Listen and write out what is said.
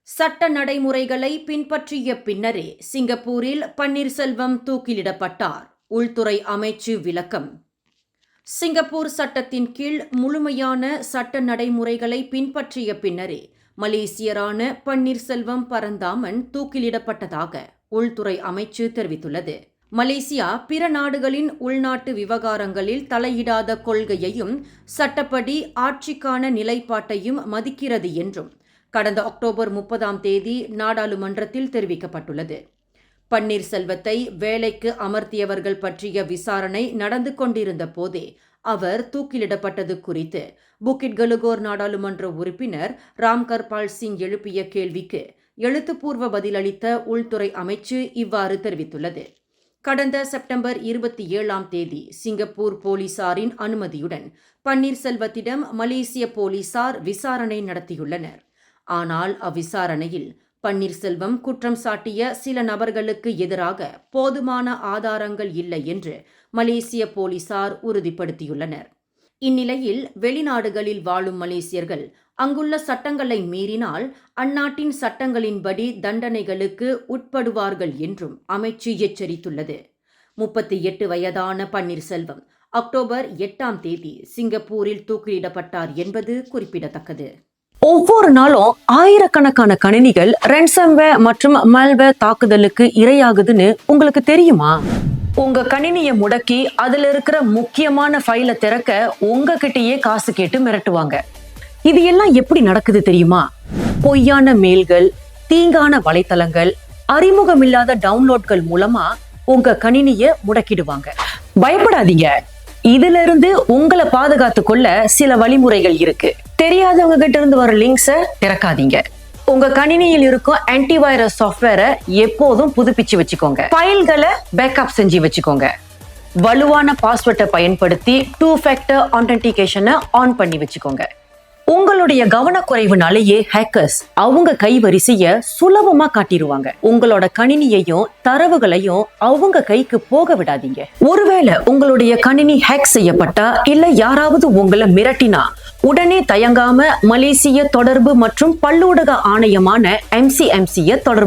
சட்ட நடைமுறைகளை பின்பற்றிய பின்னரே சிங்கப்பூரில் பன்னீர்செல்வம் தூக்கிலிடப்பட்டார். உள்துறை அமைச்சு விளக்கம். சிங்கப்பூர் சட்டத்தின் கீழ் முழுமையான சட்ட நடைமுறைகளை பின்பற்றிய பின்னரே மலேசியரான பன்னீர்செல்வம் பரந்தாமன் தூக்கிலிடப்பட்டதாக உள்துறை அமைச்சு தெரிவித்துள்ளது. மலேசியா பிற நாடுகளின் உள்நாட்டு விவகாரங்களில் தலையிடாத கொள்கையையும் சட்டப்படி ஆட்சிக்கான நிலைப்பாட்டையும் மதிக்கிறது என்றும் கடந்த அக்டோபர் 30 நாடாளுமன்றத்தில் தெரிவிக்கப்பட்டுள்ளது. பன்னீர்செல்வத்தை வேலைக்கு அமர்த்தியவர்கள் பற்றிய விசாரணை நடந்து கொண்டிருந்த போதே அவர் தூக்கிலிடப்பட்டது குறித்து புக்கிட் கலுகோர் நாடாளுமன்ற உறுப்பினர் ராம்கர்பால் சிங் எழுப்பிய கேள்விக்கு எழுத்துப்பூர்வ பதிலளித்த உள்துறை அமைச்சு இவ்வாறு தெரிவித்துள்ளது. கடந்த செப்டம்பர் 27 சிங்கப்பூர் போலீசாரின் அனுமதியுடன் பன்னீர்செல்வத்திடம் மலேசிய போலீசார் விசாரணை நடத்தியுள்ளனர். ஆனால் அவ்விசாரணையில் பன்னீர்செல்வம் குற்றம் சாட்டிய சில நபர்களுக்கு எதிராக போதுமான ஆதாரங்கள் இல்லை என்று மலேசிய போலீசார் உறுதிப்படுத்தியுள்ளனர். இந்நிலையில் வெளிநாடுகளில் வாழும் மலேசியர்கள் அங்குள்ள சட்டங்களை மீறினால் அந்நாட்டின் சட்டங்களின்படி தண்டனைகளுக்கு உட்படுவார்கள் என்றும் அமைச்சு எச்சரித்துள்ளது. 38 வயதான பன்னீர்செல்வம் அக்டோபர் 8 சிங்கப்பூரில் தூக்கிலிடப்பட்டார் என்பது குறிப்பிடத்தக்கது. ஒவ்வொரு நாளும் ஆயிரக்கணக்கான கணினிகள் ரேன்சம்வேர் மற்றும் மால்வேர் தாக்குதலுக்கு இரையாகுதுன்னு உங்களுக்கு தெரியுமா? உங்க கணினியை முடக்கி அதுல இருக்கிற முக்கியமான ஃபைலை திறக்க உங்ககிட்டயே காசு கேட்டு மிரட்டுவாங்க. இது எல்லாம் எப்படி நடக்குது தெரியுமா? பொய்யான மெயில்கள், தீங்கான வலைத்தளங்கள், அறிமுகமில்லாத டவுன்லோட்கள் மூலமா உங்க கணினியை முடக்கிடுவாங்க. பயப்படாதீங்க, இதுல இருந்து உங்களை பாதுகாத்து கொள்ள சில வழிமுறைகள் இருக்கு. தெரியாதவங்க கிட்ட இருந்து வர லிங்க்ஸை திறக்காதீங்க. உங்க கணினியில் இருக்கும் ஆன்டிவைரஸ் சாஃப்ட்வேரை எப்போதும் புதுப்பிச்சு வச்சுக்கோங்க. ஃபைல்களை பேக்கப் செஞ்சு வச்சுக்கோங்க. வலுவான பாஸ்வேர்டை பயன்படுத்தி 2 ஃபேக்டர் ஆத்தென்டிகேஷனை ஆன் பண்ணி வச்சுக்கோங்க. உங்களுடைய கவனக்குறைவுனாலேயே ஹேக்கர்ஸ் அவங்க கைவரிசைய சுலபமா காட்டிடுவாங்க. உங்களோட கணினியையும் தரவுகளையும் அவங்க கைக்கு போக விடாதீங்க. ஒருவேளை உங்களுடைய கணினி ஹேக் செய்யப்பட்டா இல்ல யாராவது உங்களை மிரட்டினா உடனே தயங்காம மலேசிய தொடர்பு மற்றும் பல்லூடக ஆணையமான MCMC தொடர்பு